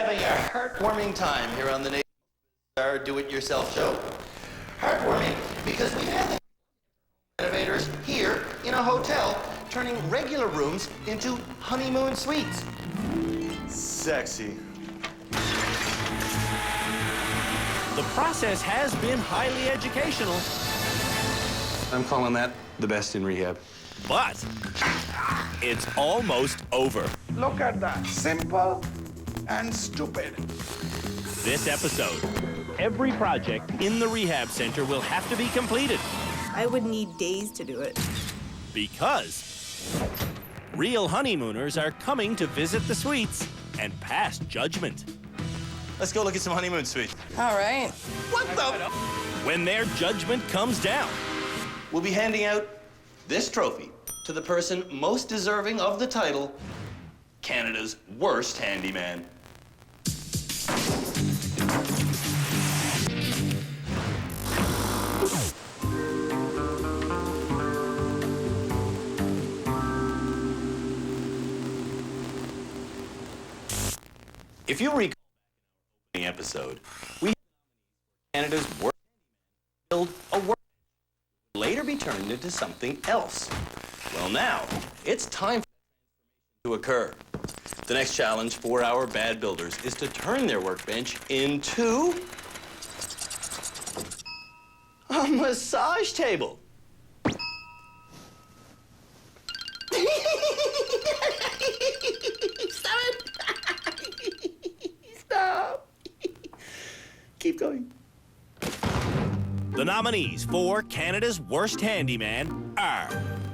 Having a heartwarming time here on the our do-it-yourself show. Heartwarming because we have renovators here in a hotel turning regular rooms into honeymoon suites. Sexy. The process has been highly educational. I'm calling that the best in rehab. But it's almost over. Look at that. Simple and stupid. This episode, every project in the rehab center will have to be completed. I would need days to do it. Because real honeymooners are coming to visit the suites and pass judgment. Let's go look at some honeymoon suites. All right. What the? When their judgment comes down, We'll be handing out this trophy to the person most deserving of the title, Canada's worst handyman. If you recall the episode, we Canada's worst build a work later be turned into something else. Well, now it's time for it to occur. The next challenge for our bad builders is to turn their workbench into a massage table. Stop it! Stop! Keep going. the nominees for Canada's worst handyman are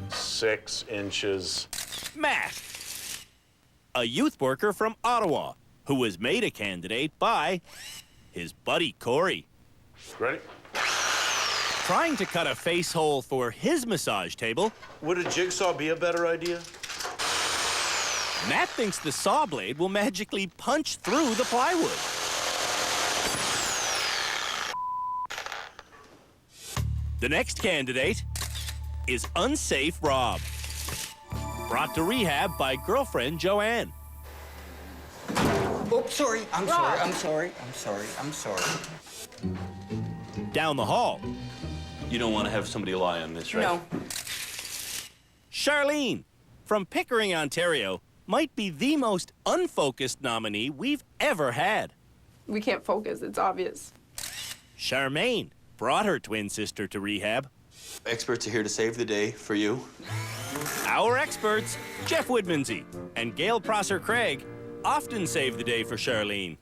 6 inches. Matt, a youth worker from Ottawa who was made a candidate by his buddy Corey. Ready? Trying to cut a face hole for his massage table, Would a jigsaw be a better idea? Matt thinks the saw blade will magically punch through the plywood. The next candidate is Unsafe Rob, brought to rehab by girlfriend Joanne. Oops, sorry. I'm sorry. Down the hall, You don't want to have somebody lie on this, right? No. Charlene from Pickering, Ontario, might be the most unfocused nominee we've ever had. We can't focus, it's obvious. Charmaine brought her twin sister to rehab. Experts are here to save the day for you. Our experts, Jeff Woodmansey and Gail Prosser-Craig, often save the day for Charlene.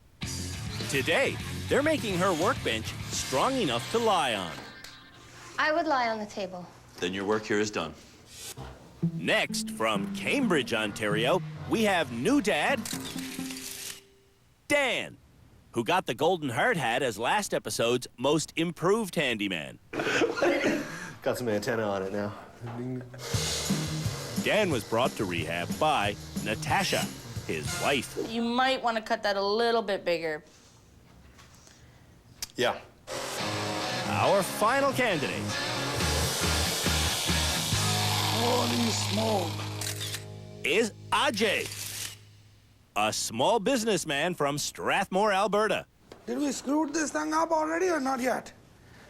Today, they're making her workbench strong enough to lie on. I would lie on the table. Then your work here is done. Next, from Cambridge, Ontario, we have new dad, Dan, who got the Golden Heart hat as last episode's most improved handyman. Got some antenna on it now. Dan was brought to rehab by Natasha, his wife. You might want to cut that a little bit bigger. Yeah. Our final candidate Holy smoke. is Ajay, a small businessman from Strathmore, Alberta. Did we screw this thing up already or not yet?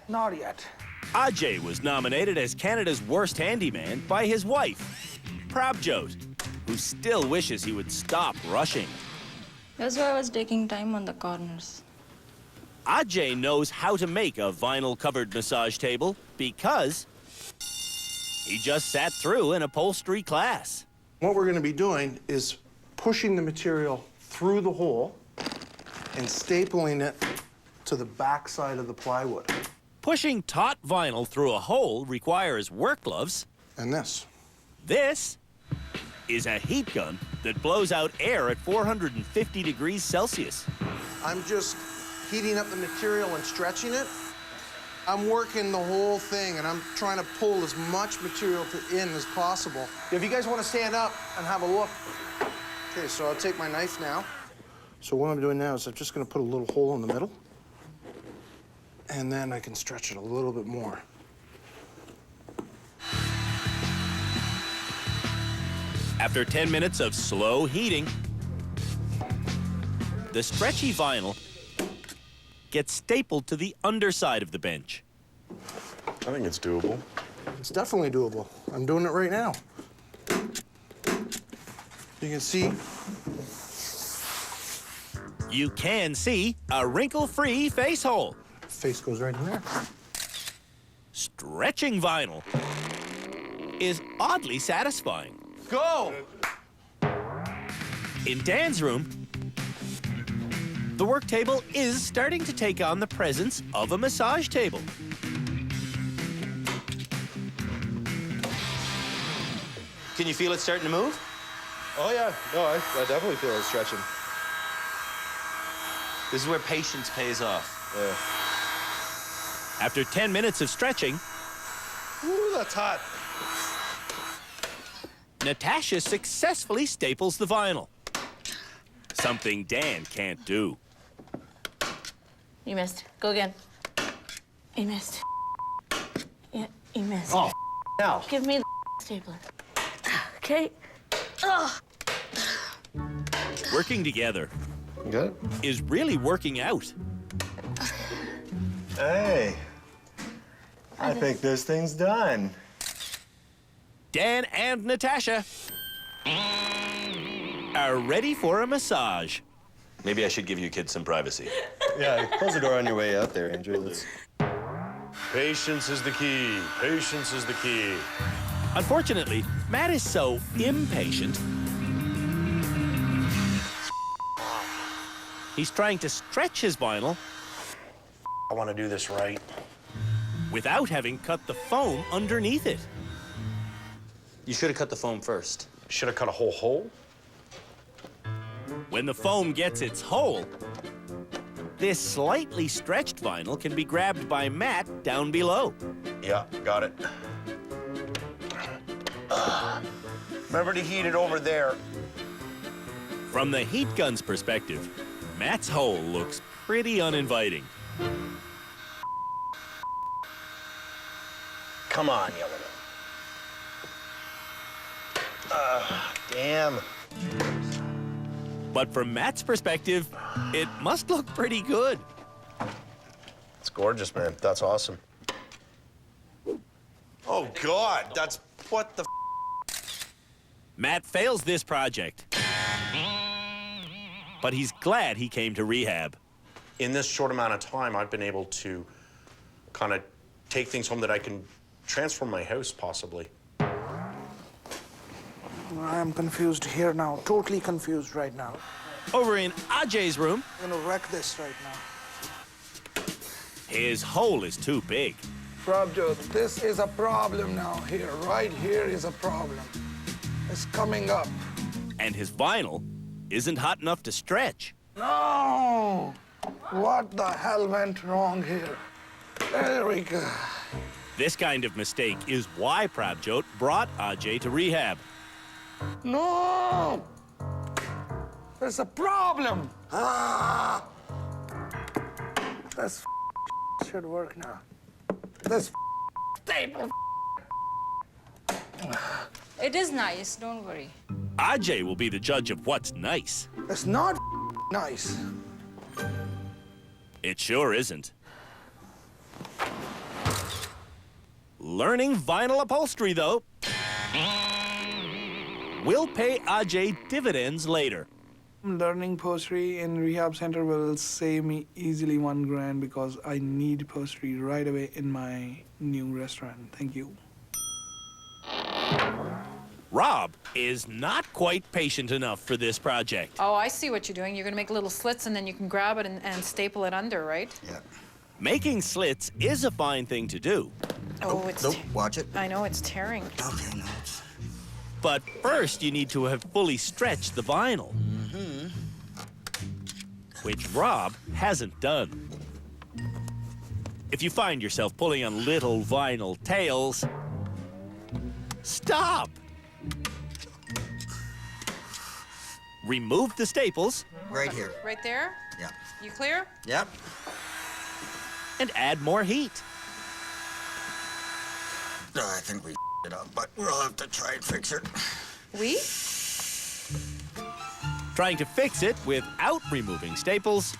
Not yet. Ajay was nominated as Canada's worst handyman by his wife, Prabjot, who still wishes he would stop rushing. That's why I was taking time on the corners. Ajay knows how to make a vinyl-covered massage table because he just sat through an upholstery class. What we're going to be doing is pushing the material through the hole and stapling it to the back side of the plywood. Pushing taut vinyl through a hole requires work gloves. And this. This is a heat gun that blows out air at 450 degrees Celsius. I'm just heating up the material and stretching it. I'm working the whole thing, and I'm trying to pull as much material in as possible. If you guys want to stand up and have a look. Okay, so I'll take my knife now. So what I'm doing now is I'm just going to put a little hole in the middle, and then I can stretch it a little bit more. After 10 minutes of slow heating, the stretchy vinyl gets stapled to the underside of the bench. I think it's doable. It's definitely doable. I'm doing it right now. You can see. You can see a wrinkle-free face hole. Face goes right in there. Stretching vinyl is oddly satisfying. Go! In Dan's room, the work table is starting to take on the presence of a massage table. Can you feel it starting to move? Oh, yeah. No, I definitely feel it stretching. This is where patience pays off. Yeah. After 10 minutes of stretching, Ooh, that's hot. Natasha successfully staples the vinyl. Something Dan can't do. You missed. Go again. You missed. Yeah, you missed. Oh, now. Give me the stapler. Okay. Ugh. Working together You got it? is really working out. Hey, I think this thing's done. Dan and Natasha are ready for a massage. Maybe I should give you kids some privacy. Yeah, close the door on your way out there, Andrew. Let's... Patience is the key. Patience is the key. Unfortunately, Matt is so impatient. He's trying to stretch his vinyl I want to do this right. without having cut the foam underneath it. You should have cut the foam first. Should have cut a whole hole. When the foam gets its hole, this slightly stretched vinyl can be grabbed by Matt down below. Yeah, got it. Remember to heat it over there. From the heat gun's perspective, Matt's hole looks pretty uninviting. Come on, yellow. Damn. But from Matt's perspective, it must look pretty good. It's gorgeous, man. That's awesome. Oh, God. That's what the Matt fails this project, but he's glad he came to rehab. In this short amount of time, I've been able to kind of take things home that I can transform my house, possibly. I am confused here now, totally confused right now. Over in Ajay's room, I'm gonna wreck this right now. his hole is too big. Prabjot, this is a problem now here. Right here is a problem. It's coming up. And his vinyl isn't hot enough to stretch. No! What the hell went wrong here? There we go. This kind of mistake is why Prabjot brought Ajay to rehab. No! There's a problem. Ah! This should work now. This staple. It is nice, don't worry. Ajay will be the judge of what's nice. It's not nice. It sure isn't. Learning vinyl upholstery, though, will pay Ajay dividends later. Learning upholstery in rehab center will save me easily $1 grand because I need upholstery right away in my new restaurant. Thank you. Rob is not quite patient enough for this project. Oh, I see what you're doing. You're gonna make little slits and then you can grab it and staple it under, right? Yeah. Making slits is a fine thing to do, Oh, it's. Nope, watch it. I know it's tearing. Okay, no. but first you need to have fully stretched the vinyl, which Rob hasn't done. If you find yourself pulling on little vinyl tails, stop! Remove the staples Right here. Right there? Yeah. You clear? Yep. and add more heat. I think we it up, but we'll have to try and fix it. We? Trying to fix it without removing staples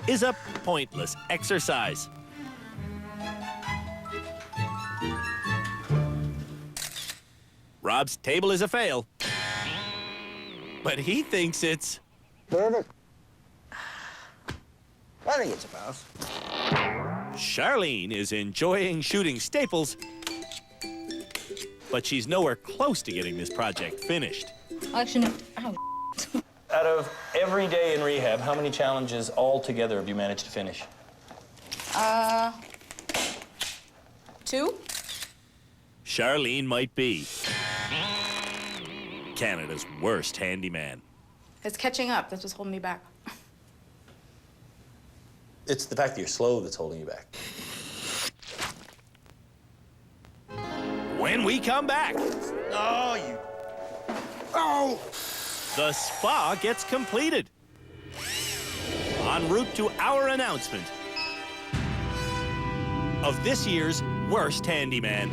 is a pointless exercise. Rob's table is a fail, but he thinks it's Perfect. I think it's a pass. Charlene is enjoying shooting staples, but she's nowhere close to getting this project finished. Actually, no. Ow. Out of every day in rehab, how many challenges altogether have you managed to finish? 2? Charlene might be Canada's worst handyman. It's catching up. That's what's holding me back. It's the fact that you're slow that's holding you back. When we come back, Oh, you. Oh! the spa gets completed. En route to our announcement of this year's worst handyman.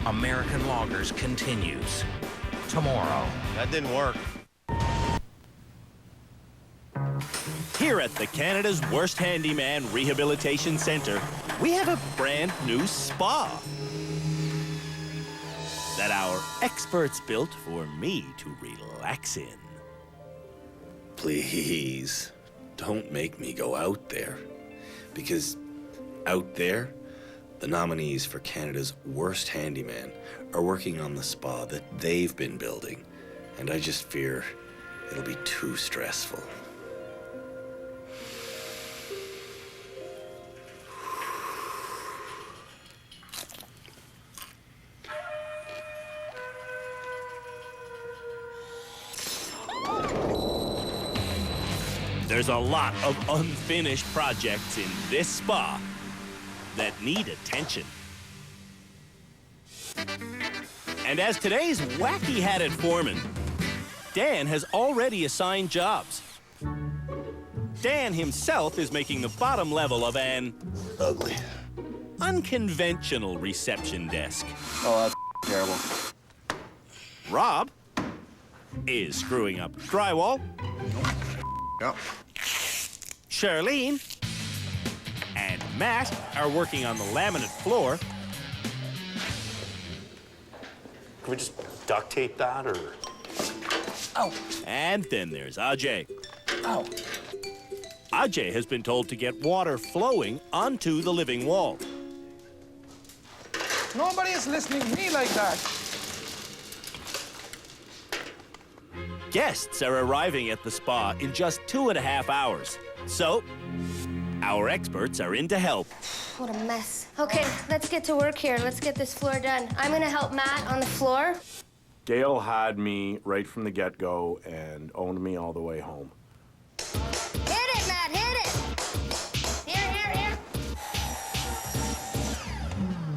American Loggers continues tomorrow. That didn't work. Here at the Canada's Worst Handyman Rehabilitation Center, we have a brand new spa that our experts built for me to relax in. Please, don't make me go out there. Because out there, the nominees for Canada's Worst Handyman are working on the spa that they've been building. And I just fear it'll be too stressful. There's a lot of unfinished projects in this spa that need attention. And as today's wacky-hatted foreman, Dan has already assigned jobs. Dan himself is making the bottom level of an Ugly. unconventional reception desk. Oh, that's terrible. Rob is screwing up drywall. Yep. Charlene and Matt are working on the laminate floor. Can we just duct tape that, or? Oh. And then there's Ajay. Oh. Ajay has been told to get water flowing onto the living wall. Nobody is listening to me like that. Guests are arriving at the spa in just 2.5 hours. So, our experts are in to help. What a mess. Okay, let's get to work here. Let's get this floor done. I'm gonna help Matt on the floor. Gail had me right from the get-go and owned me all the way home. Hit it, Matt, hit it! Here.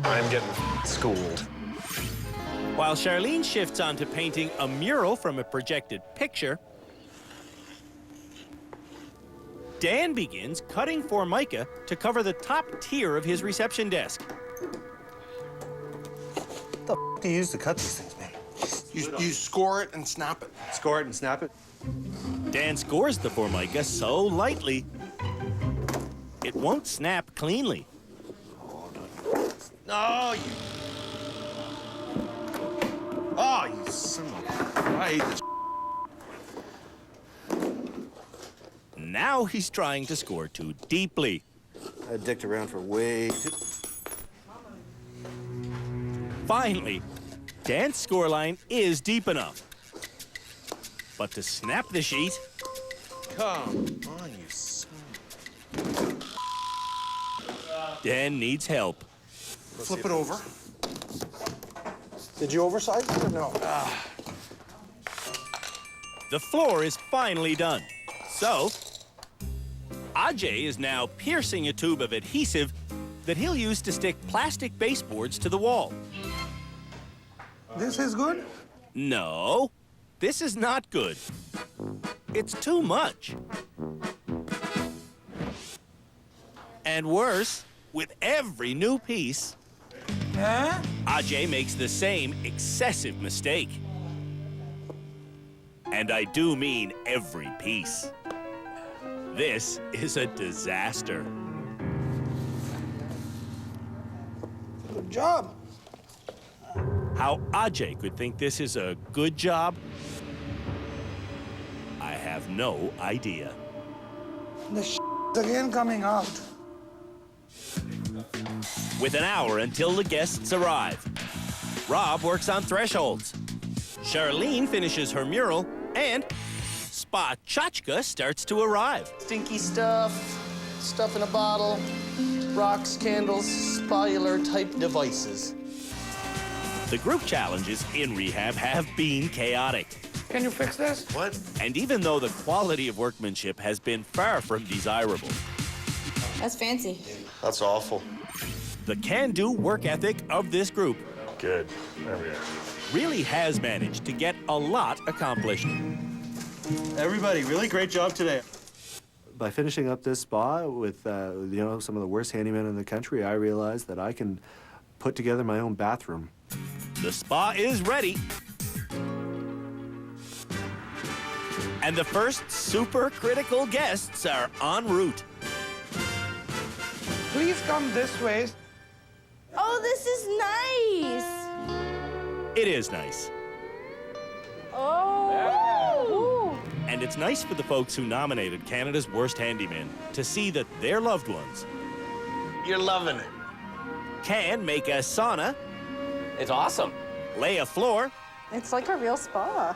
I'm getting schooled. While Charlene shifts on to painting a mural from a projected picture, Dan begins cutting formica to cover the top tier of his reception desk. What the f do you use to cut these things, man? You score it and snap it. Score it and snap it? Dan scores the formica so lightly, it won't snap cleanly. No, you. Oh, you son of a. I hate this. Now he's trying to score too deeply. I dicked around for way too... Finally, Dan's scoreline is deep enough. But to snap the sheet, Come on, you son of Dan needs help. a. Flip it over. Did you oversize it or no? The floor is finally done. So, Ajay is now piercing a tube of adhesive that he'll use to stick plastic baseboards to the wall. This is good? No, this is not good. It's too much. And worse, with every new piece, Ajay makes the same excessive mistake. And I do mean every piece. This is a disaster. Good job. How Ajay could think this is a good job, I have no idea. The again coming out. With an hour until the guests arrive, Rob works on thresholds. Charlene finishes her mural, and Spa Chachka starts to arrive. Stinky stuff, stuff in a bottle, rocks, candles, spoiler type devices. The group challenges in rehab have been chaotic. Can you fix this? What? And even though the quality of workmanship has been far from desirable, That's fancy. That's awful. the can-do work ethic of this group Good. There we are. really has managed to get a lot accomplished. Everybody, really great job today. By finishing up this spa with, some of the worst handymen in the country, I realized that I can put together my own bathroom. The spa is ready. And the first super critical guests are en route. Please come this way. Oh, this is nice. It is nice. Oh. And it's nice for the folks who nominated Canada's Worst Handyman to see that their loved ones You're loving it. can make a sauna, It's awesome. lay a floor, It's like a real spa.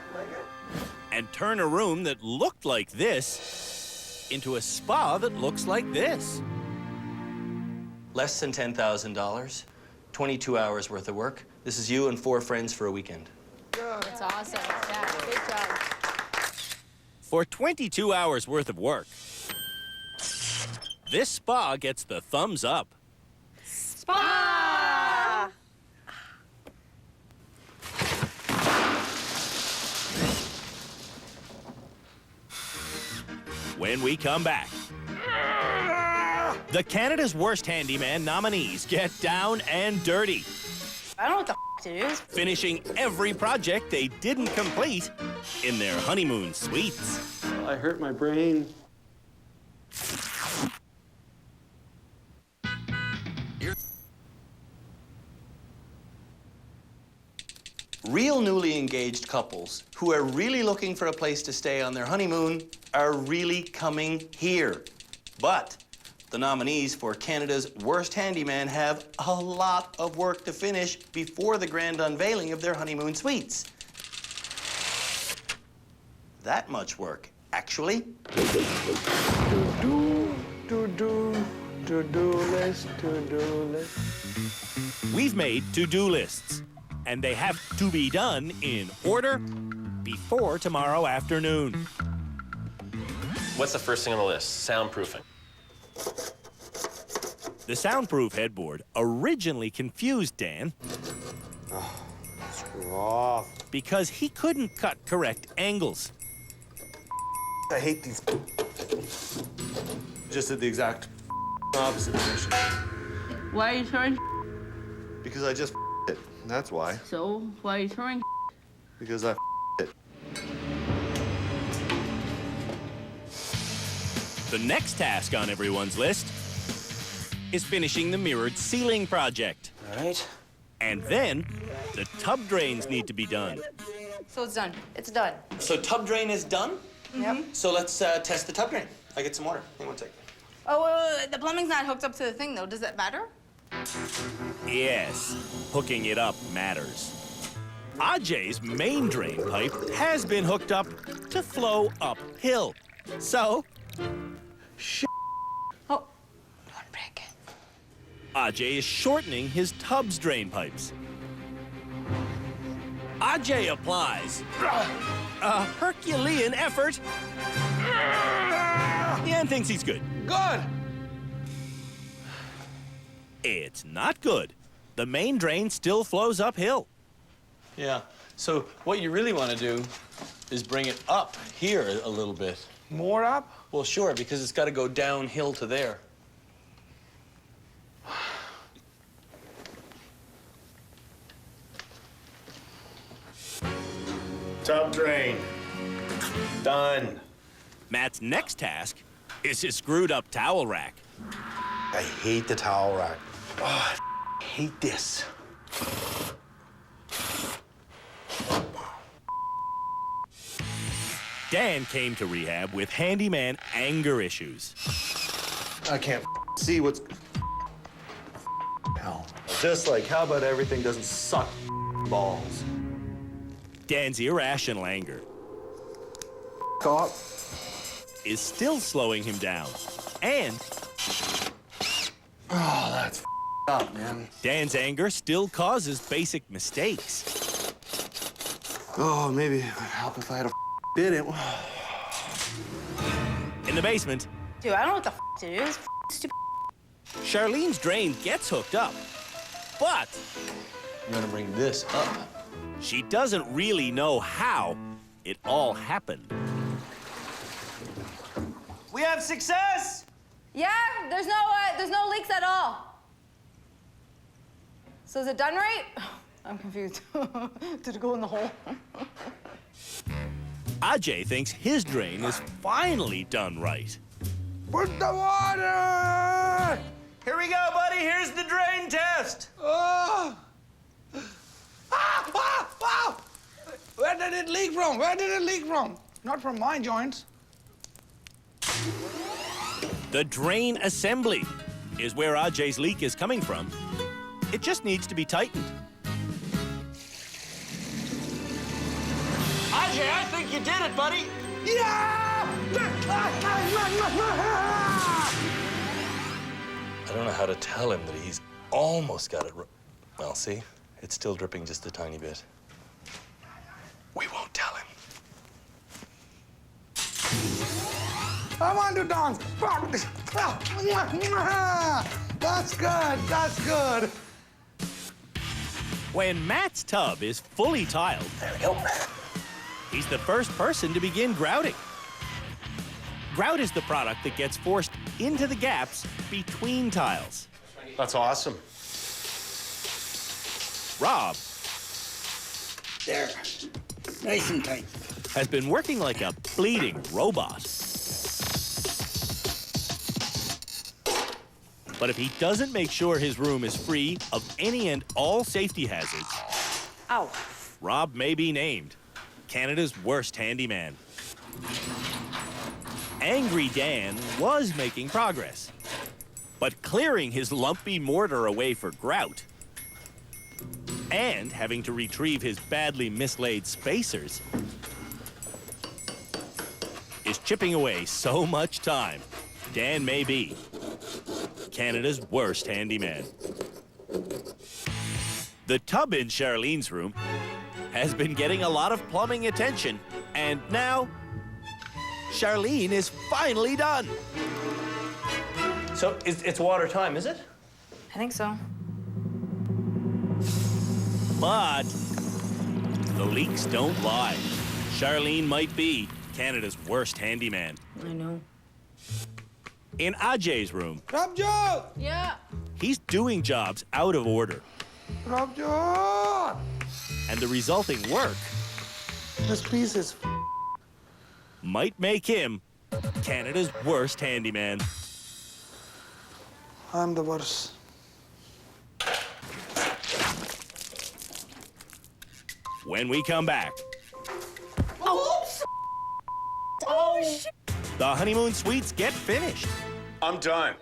and turn a room that looked like this into a spa that looks like this. Less than $10,000, 22 hours worth of work. This is you and 4 friends for a weekend. That's awesome. Yeah, good job. For 22 hours worth of work, this spa gets the thumbs up. Spa. When we come back, the Canada's Worst Handyman nominees get down and dirty, I don't know what the it is. finishing every project they didn't complete in their honeymoon suites. I hurt my brain. Real newly engaged couples who are really looking for a place to stay on their honeymoon are really coming here. But the nominees for Canada's Worst Handyman have a lot of work to finish before the grand unveiling of their honeymoon suites. That much work, actually. To-do list. We've made to-do lists, and they have to be done in order before tomorrow afternoon. What's the first thing on the list? Soundproofing. The soundproof headboard originally confused Dan Screw off. because he couldn't cut correct angles. I hate these. Just did the exact opposite position. Why are you throwing? Because I just it. That's why. So why are you throwing? Because I it. The next task on everyone's list is finishing the mirrored ceiling project. All right. And then the tub drains need to be done. So it's done. It's done. So tub drain is done? Yep. So let's test the tub drain. I get some water. Hang on one second. Oh, wait, the plumbing's not hooked up to the thing, though. Does that matter? Yes, hooking it up matters. Ajay's main drain pipe has been hooked up to flow uphill. So, Oh, don't break it. Ajay is shortening his tub's drain pipes. Ajay applies a Herculean effort and thinks he's good. Good. It's not good. The main drain still flows uphill. Yeah. So what you really want to do is bring it up here a little bit. More up? Well, sure, because it's got to go downhill to there. Tub drain. Done. Matt's next task is his screwed up towel rack. I hate the towel rack. Oh, I hate this. Dan came to rehab with handyman anger issues. I can't see what's... Hell. Just like, how about everything doesn't suck balls? Dan's irrational anger Cop. is still slowing him down. And Oh, that's up, man. Dan's anger still causes basic mistakes. Oh, maybe it would help if I had a did it. In the basement, Dude, I don't know what the to do. It's stupid. Charlene's drain gets hooked up, but I'm gonna bring this up. she doesn't really know how it all happened. We have success! Yeah, there's no leaks at all. So is it done right? I'm confused. Did it go in the hole? Ajay thinks his drain is finally done right. Put the water! Here we go, buddy. Here's the drain test. Oh! Ah! Where did it leak from? Where did it leak from? Not from my joints. The drain assembly is where Ajay's leak is coming from. It just needs to be tightened. Ajay, I think you did it, buddy. Yeah! I don't know how to tell him that he's almost got it right. Well, see, it's still dripping just a tiny bit. We won't tell him. I want to dance. That's good. That's good. When Matt's tub is fully tiled, There we go. he's the first person to begin grouting. Grout is the product that gets forced into the gaps between tiles. That's awesome. Rob There. Nice and tight. has been working like a bleeding robot. But if he doesn't make sure his room is free of any and all safety hazards, Ow. Rob may be named Canada's worst handyman. Angry Dan was making progress, but clearing his lumpy mortar away for grout and having to retrieve his badly mislaid spacers is chipping away so much time. Dan may be Canada's worst handyman. The tub in Charlene's room has been getting a lot of plumbing attention, and now Charlene is finally done. So it's water time, is it? I think so. But the leaks don't lie. Charlene might be Canada's worst handyman. I know. In Ajay's room, Rabjot! Yeah. he's doing jobs out of order, Rabjot! and the resulting work This piece is might make him Canada's worst handyman. I'm the worst. When we come back, Oh, shit. the honeymoon suites get finished, I'm done.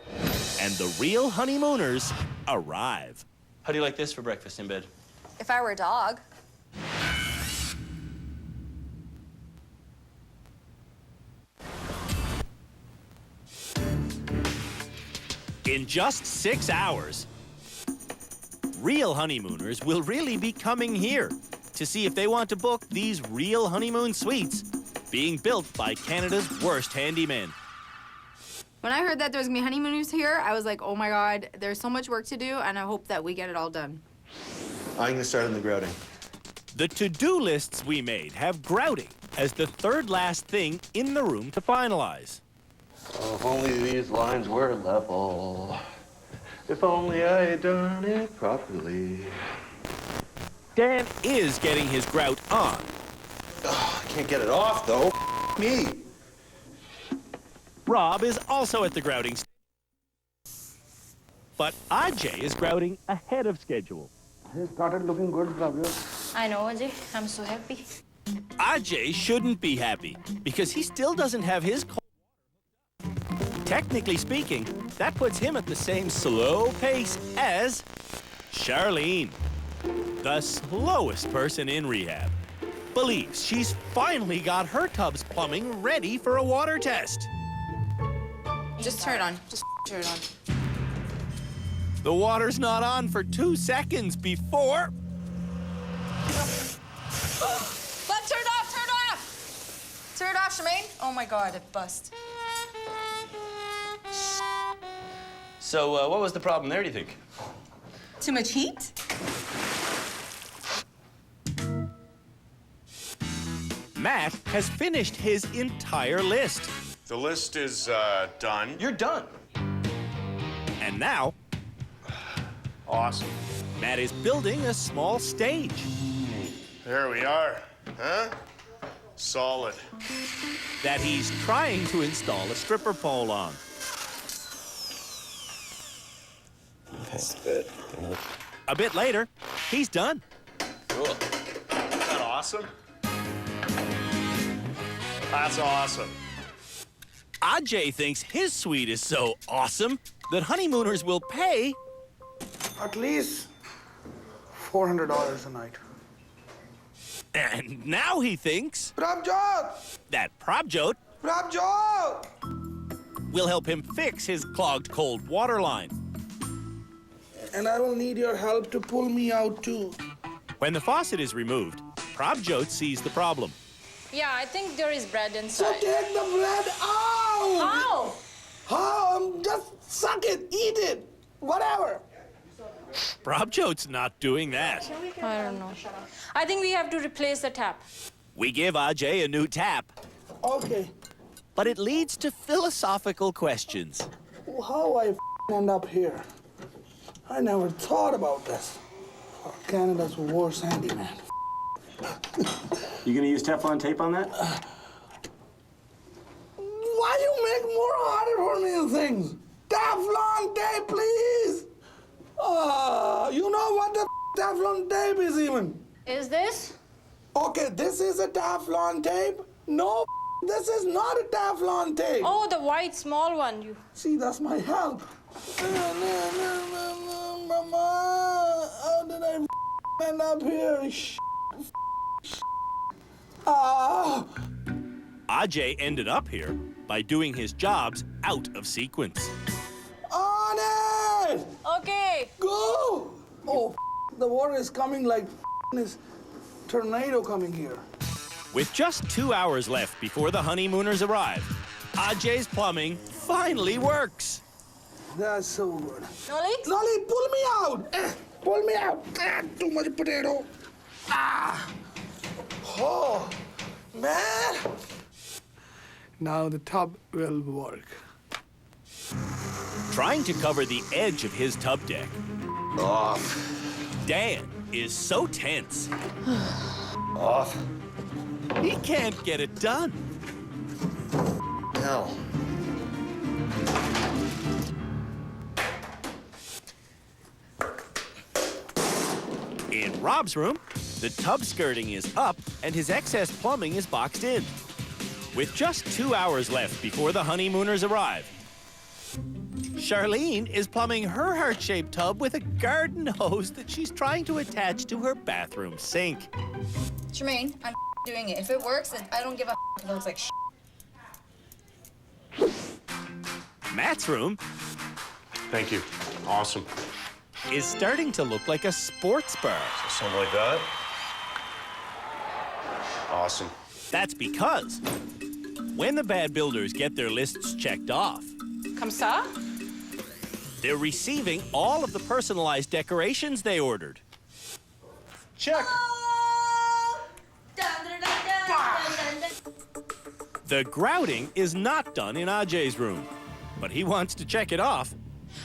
and the real honeymooners arrive. How do you like this for breakfast in bed? If I were a dog. In just 6 hours, real honeymooners will really be coming here to see if they want to book these real honeymoon suites being built by Canada's worst handymen. When I heard that there was gonna be honeymooners here, I was like, oh my God, there's so much work to do, and I hope that we get it all done. I'm gonna start on the grouting. The to-do lists we made have grouting as the third last thing in the room to finalize. Oh, if only these lines were level. If only I had done it properly. Dan is getting his grout on, I can't get it off, though. Me. Rob is also at the grouting stage. But Ajay is grouting ahead of schedule. It started looking good, Prabhu. I know, Ajay. I'm so happy. Ajay shouldn't be happy because he still doesn't have his cold water. Technically speaking, that puts him at the same slow pace as Charlene, the slowest person in rehab. Believes she's finally got her tub's plumbing ready for a water test. Just turn it on. Just turn it on. The water's not on for 2 seconds before... But turn it off, turn it off! Turn it off, Shemaine. Oh my God, it bust. So, what was the problem there, do you think? Too much heat? Matt has finished his entire list. The list is done. You're done. And now, Awesome. Matt is building a small stage. There we are. Huh? Solid. That he's trying to install a stripper pole on. That's good. A bit later, he's done. Cool. Isn't that awesome? That's awesome. Ajay thinks his suite is so awesome that honeymooners will pay At least $400 a night. And now he thinks Prabjot! that Prabjot Prabjot! will help him fix his clogged cold water line. And I will need your help to pull me out too. When the faucet is removed, Prabjot sees the problem. Yeah, I think there is bread So inside. take the bread out! How? How? Just suck it, eat it, whatever. Prabjot's not doing that. I don't know. I think we have to replace the tap. We give Ajay a new tap, Okay. but it leads to philosophical questions. How I end up here? I never thought about this. Canada's worst handyman. You gonna use Teflon tape on that? Why you make more harder for me things? Teflon tape, please! You know what the Teflon tape is even? Is this? Okay, this is a Teflon tape? No, this is not a Teflon tape. Oh, the white small one. You. See, that's my help. Mama, how did I end up here? Ajay ended up here by doing his jobs out of sequence. On it! Okay. Go! Oh, the water is coming like this tornado coming here. With just 2 hours left before the honeymooners arrive, Ajay's plumbing finally works. That's so good. Nolly? Nolly, pull me out! Pull me out! Too much potato. Oh, man! Now the tub will work. Trying to cover the edge of his tub deck, Off. Dan is so tense. Off. He can't get it done. Hell. In Rob's room, the tub skirting is up and his excess plumbing is boxed in. With just 2 hours left before the honeymooners arrive, Charlene is plumbing her heart-shaped tub with a garden hose that she's trying to attach to her bathroom sink. Shemaine, I'm doing it. If it works, then I don't give a if it looks like Matt's room Thank you. Awesome. is starting to look like a sports bar. Something like that. Awesome. That's because when the bad builders get their lists checked off, Comme ça? they're receiving all of the personalized decorations they ordered. Check. The grouting is not done in Ajay's room, but he wants to check it off.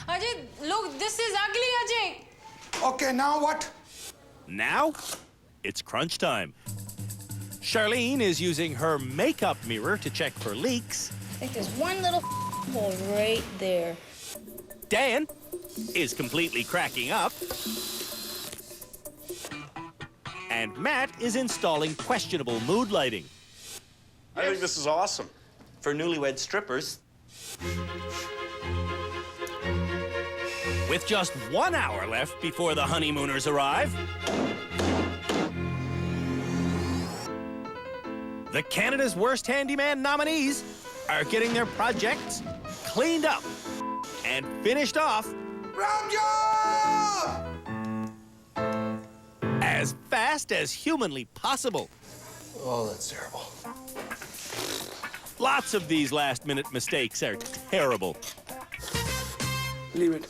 Ajay, look, this is ugly, Ajay. Okay, now what? Now, it's crunch time. Charlene is using her makeup mirror to check for leaks. I think there's one little hole right there. Dan is completely cracking up. And Matt is installing questionable mood lighting. I think this is awesome. For newlywed strippers. With just 1 hour left before the honeymooners arrive, the Canada's Worst Handyman nominees are getting their projects cleaned up and finished off as fast as humanly possible. Oh, that's terrible. Lots of these last-minute mistakes are terrible. Leave it.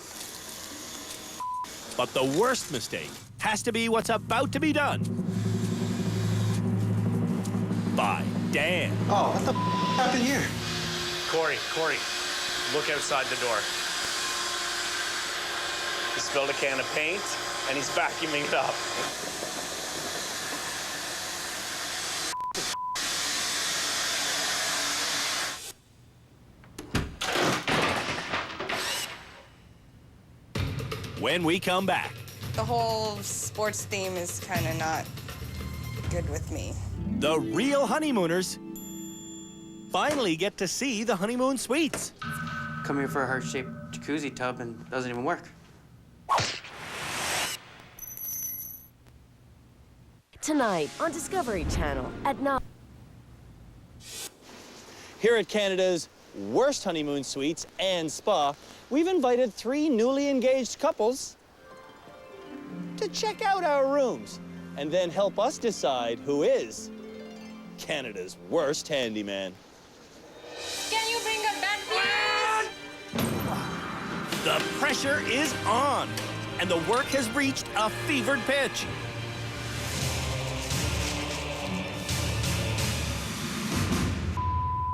But the worst mistake has to be what's about to be done by Dan. Oh, what the happened here? Corey, look outside the door. He spilled a can of paint, and he's vacuuming it up. When we come back, The whole sports theme is kind of not good with me. the real honeymooners finally get to see the honeymoon suites. Come here for a heart-shaped jacuzzi tub and it doesn't even work. Tonight on Discovery Channel at 9. Here at Canada's Worst Honeymoon Suites and Spa, we've invited 3 newly engaged couples to check out our rooms and then help us decide who is Canada's worst handyman. Can you bring us back, please? The pressure is on, and the work has reached a fevered pitch.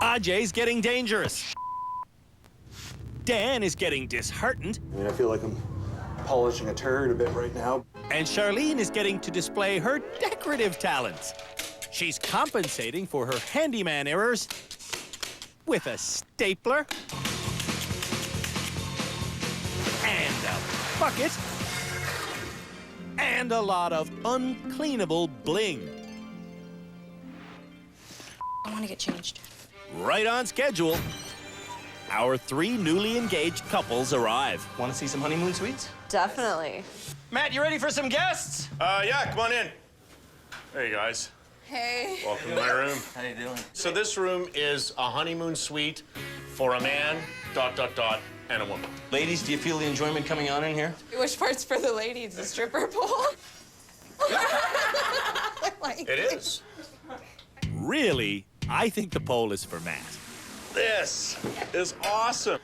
Ajay's getting dangerous. Dan is getting disheartened. I mean, I feel like I'm polishing a turd a bit right now. And Charlene is getting to display her decorative talents. She's compensating for her handyman errors with a stapler and a bucket and a lot of uncleanable bling. I want to get changed. Right on schedule, our 3 newly engaged couples arrive. Want to see some honeymoon suites? Definitely. Matt, you ready for some guests? Yeah, come on in. Hey, guys. Hey. Welcome to my room. How you doing? So this room is a honeymoon suite for a man, ... and a woman. Ladies, do you feel the enjoyment coming on in here? Which part's for the ladies? The stripper pole? It is. Really, I think the poll is for Matt. This is awesome.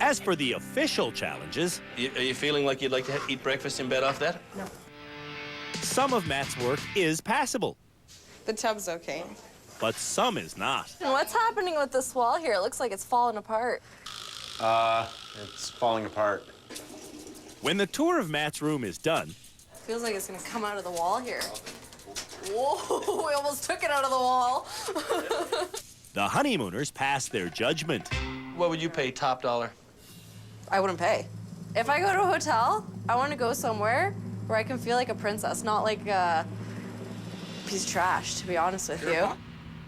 As for the official challenges, Are you feeling like you'd like to eat breakfast in bed off that? No. some of Matt's work is passable, The tub's okay. but some is not. And what's happening with this wall here? It looks like it's falling apart. It's falling apart. When the tour of Matt's room is done, Feels like it's gonna come out of the wall here. Whoa, we almost took it out of the wall. the honeymooners pass their judgment. What would you pay top dollar? I wouldn't pay. If I go to a hotel, I want to go somewhere where I can feel like a princess, not like a piece of trash, to be honest with you.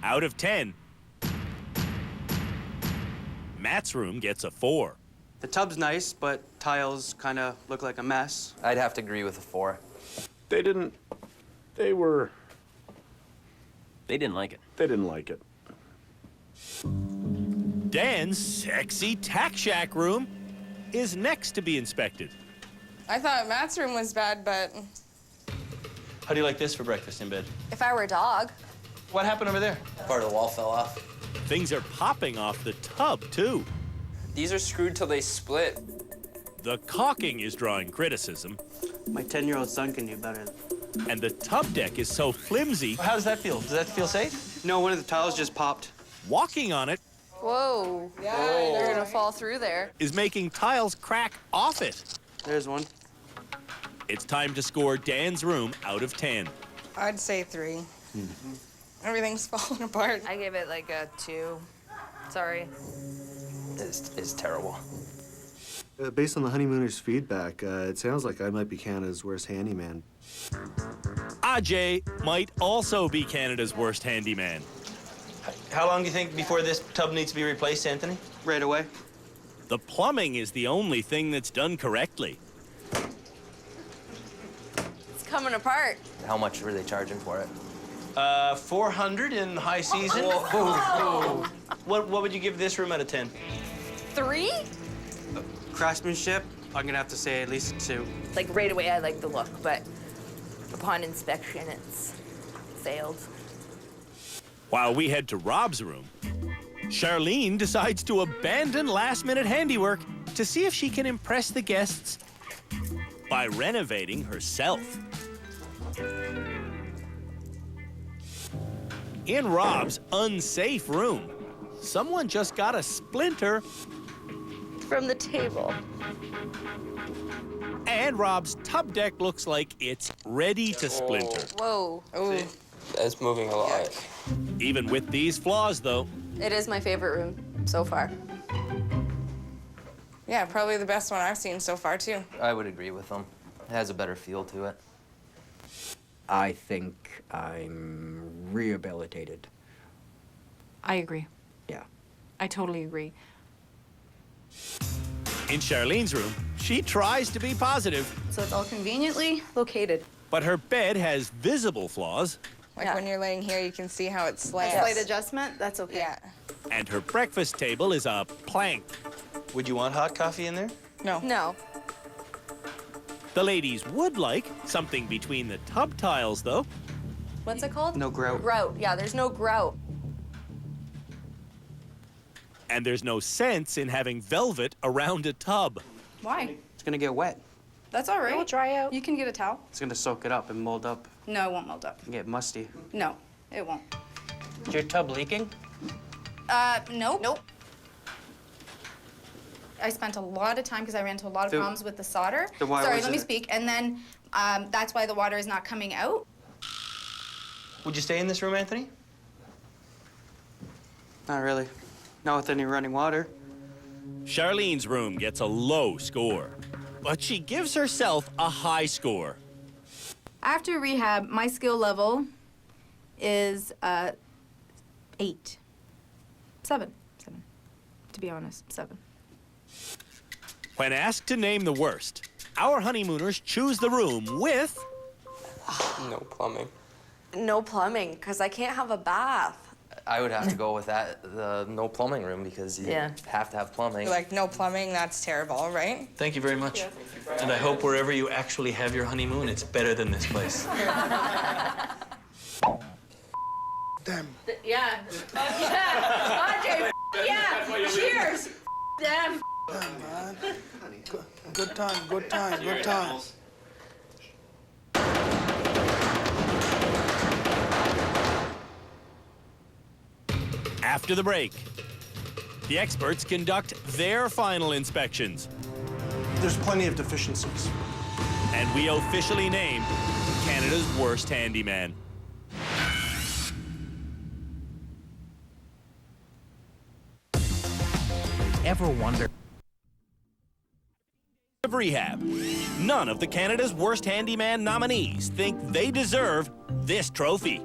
Out of 10, Matt's room gets a 4. The tub's nice, but tiles kind of look like a mess. I'd have to agree with a 4. They didn't like it. They didn't like it. Dan's sexy tack shack room is next to be inspected. I thought Matt's room was bad, but How do you like this for breakfast in bed? If I were a dog. What happened over there? Part of the wall fell off. Things are popping off the tub, too. These are screwed till they split. The caulking is drawing criticism, My 10-year-old son can do better. and the tub deck is so flimsy, How does that feel? Does that feel safe? No, one of the tiles just popped. walking on it Whoa. yeah, They're gonna fall through there. is making tiles crack off it. There's one. It's time to score Dan's room out of 10. I'd say 3. Everything's falling apart. I gave it like a 2. Sorry. It's terrible. Based on the honeymooners' feedback, it sounds like I might be Canada's worst handyman. Ajay might also be Canada's worst handyman. How long do you think before this tub needs to be replaced, Anthony? Right away. The plumbing is the only thing that's done correctly. It's coming apart. How much were they charging for it? 400 in the high season. Whoa. What would you give this room out of 10? 3? Craftsmanship, I'm gonna have to say at least 2. Like right away, I like the look, but upon inspection, it's failed. While we head to Rob's room, Charlene decides to abandon last-minute handiwork to see if she can impress the guests by renovating herself. In Rob's unsafe room, someone just got a splinter From the table. and Rob's tub deck looks like it's ready to splinter. Whoa. Ooh. That's moving a lot. Even with these flaws, though, It is my favorite room so far. Yeah, probably the best one I've seen so far, too. I would agree with them. It has a better feel to it. I think I'm rehabilitated. I agree. Yeah. I totally agree. in Charlene's room, she tries to be positive, So it's all conveniently located. but her bed has visible flaws, Like when you're laying here, you can see how it slants. Slight adjustment, that's okay. Yeah. and her breakfast table is a plank. Would you want hot coffee in there? No. No. The ladies would like something between the tub tiles, though. What's it called? No grout. Grout. Yeah, there's no grout. And there's no sense in having velvet around a tub. Why? It's gonna get wet. That's all right. It'll dry out. You can get a towel. It's gonna soak it up and mold up No, it won't mold up. and get musty. No, it won't. Is your tub leaking? Nope. Nope. I spent a lot of time because I ran into a lot of So- problems with the solder. So why Sorry, was let me it- speak. And then that's why the water is not coming out. Would you stay in this room, Anthony? Not really. Not with any running water. Charlene's room gets a low score, but she gives herself a high score. After rehab, my skill level is 8. 7. 7. To be honest, 7. When asked to name the worst, our honeymooners choose the room with No plumbing. No plumbing, because I can't have a bath. I would have to go with that, the no plumbing room, because you have to have plumbing. Like, no plumbing, that's terrible, right? Thank you very much. And I hope wherever you actually have your honeymoon, it's better than this place. Damn. Yeah. Yeah. Andre, yeah. Cheers. Damn. Damn, man. Good time, good time, good time. After the break. The experts conduct their final inspections, There's plenty of deficiencies. and we officially name Canada's worst handyman. Ever wonder? Of rehab. None of the Canada's worst handyman nominees think they deserve this trophy.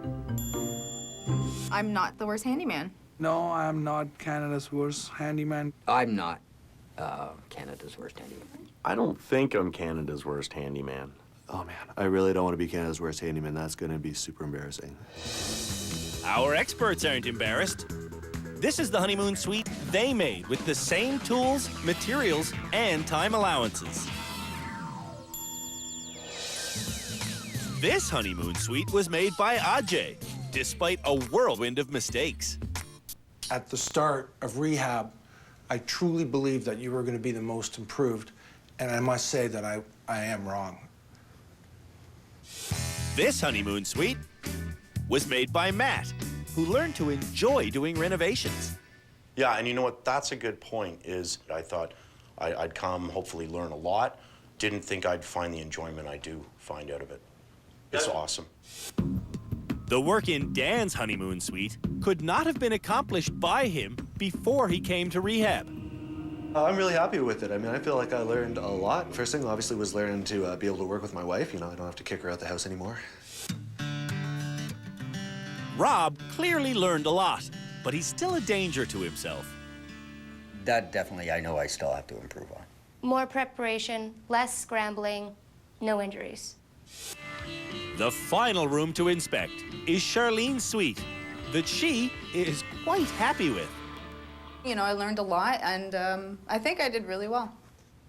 I'm not the worst handyman. No, I'm not Canada's worst handyman. I'm not Canada's worst handyman. I don't think I'm Canada's worst handyman. Oh man, I really don't want to be Canada's worst handyman. That's going to be super embarrassing. Our experts aren't embarrassed. This is the honeymoon suite they made with the same tools, materials, and time allowances. This honeymoon suite was made by Ajay, despite a whirlwind of mistakes. At the start of rehab, I truly believed that you were going to be the most improved, and I must say that I am wrong. This honeymoon suite was made by Matt, who learned to enjoy doing renovations. Yeah, and you know what? That's a good point, is I thought I'd come, hopefully learn a lot. Didn't think I'd find the enjoyment I do find out of it. It's awesome. The work in Dan's honeymoon suite could not have been accomplished by him before he came to rehab. I'm really happy with it. I mean, I feel like I learned a lot. First thing, obviously, was learning to be able to work with my wife. You know, I don't have to kick her out the house anymore. Rob clearly learned a lot, but he's still a danger to himself. That definitely, I know I still have to improve on. More preparation, less scrambling, no injuries. The final room to inspect is Charlene's suite that she is quite happy with. You know, I learned a lot, and I think I did really well.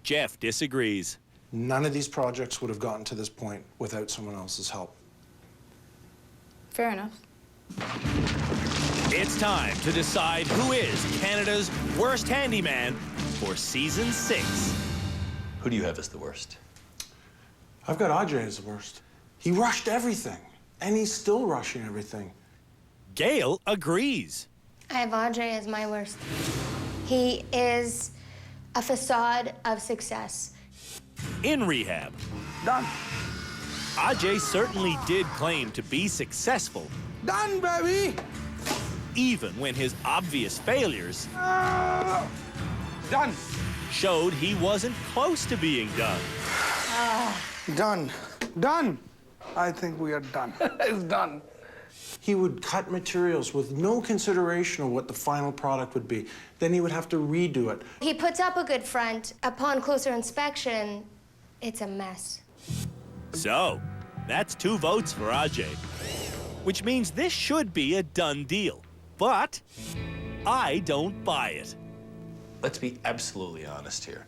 Jeff disagrees. None of these projects would have gotten to this point without someone else's help. Fair enough. It's time to decide who is Canada's worst handyman for season 6. Who do you have as the worst? I've got Ajay as the worst. He rushed everything, and he's still rushing everything. Gail agrees. I have Ajay as my worst. He is a facade of success. In rehab, Done. Ajay certainly did claim to be successful, Done, baby! even when his obvious failures Done. showed he wasn't close to being done. Done. Done. I think we are done. It's done. He would cut materials with no consideration of what the final product would be. Then he would have to redo it. He puts up a good front. Upon closer inspection, it's a mess. So, that's 2 votes for Ajay, which means this should be a done deal. But I don't buy it. Let's be absolutely honest here.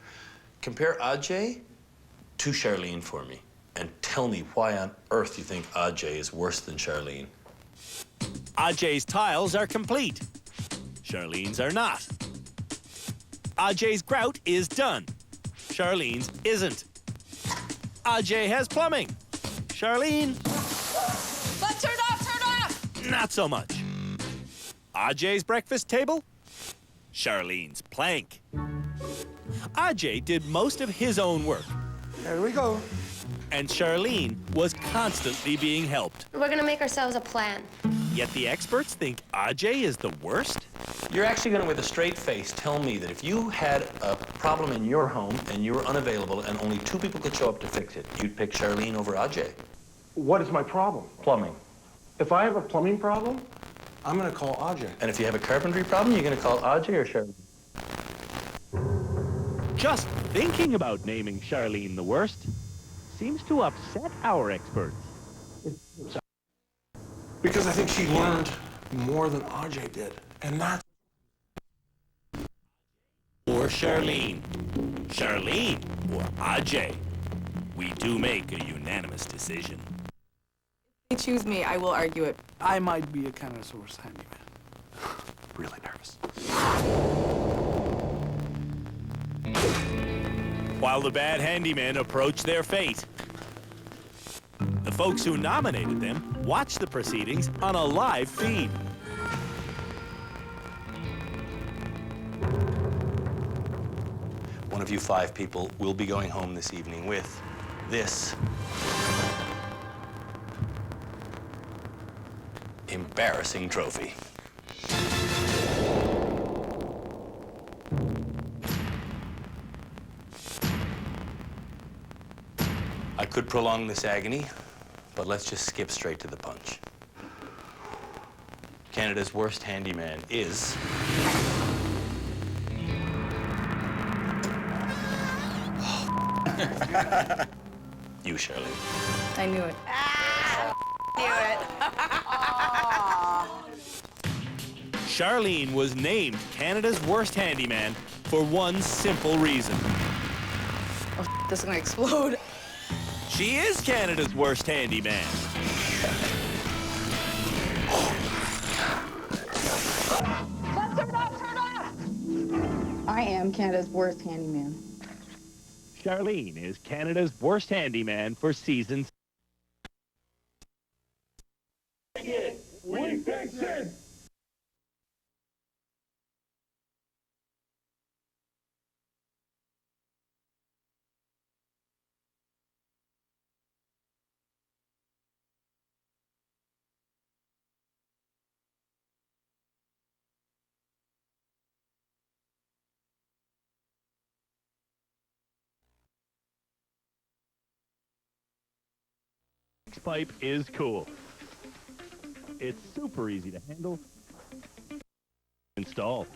Compare Ajay to Charlene for me, and tell me why on earth you think Ajay is worse than Charlene. Ajay's tiles are complete. Charlene's are not. Ajay's grout is done. Charlene's isn't. Ajay has plumbing. Charlene, Let's turn off! not so much. Ajay's breakfast table. Charlene's plank. Ajay did most of his own work, Here we go. and Charlene was constantly being helped. We're gonna make ourselves a plan. Yet the experts think Ajay is the worst? You're actually going to, with a straight face, tell me that if you had a problem in your home and you were unavailable and only 2 people could show up to fix it, you'd pick Charlene over Ajay. What is my problem? Plumbing. If I have a plumbing problem, I'm gonna call Ajay. And if you have a carpentry problem, you're going to call Ajay or Charlene? Just thinking about naming Charlene the worst seems to upset our experts. Because I think she learned more than Ajay did. And that's Or Charlene. Charlene or Ajay. We do make a unanimous decision. If they choose me, I will argue it. I might be a Canada's worst handyman. Really nervous. While the bad handymen approach their fate, the folks who nominated them watch the proceedings on a live feed. One of you 5 people will be going home this evening with this embarrassing trophy. I could prolong this agony, but let's just skip straight to the punch. Canada's worst handyman is... you, Charlene. I knew it. Charlene was named Canada's worst handyman for one simple reason. Oh, this is gonna explode. She is Canada's worst handyman. I am Canada's worst handyman. Charlene is Canada's worst handyman for season 6. We fix it! pipe is cool. It's super easy to handle, install.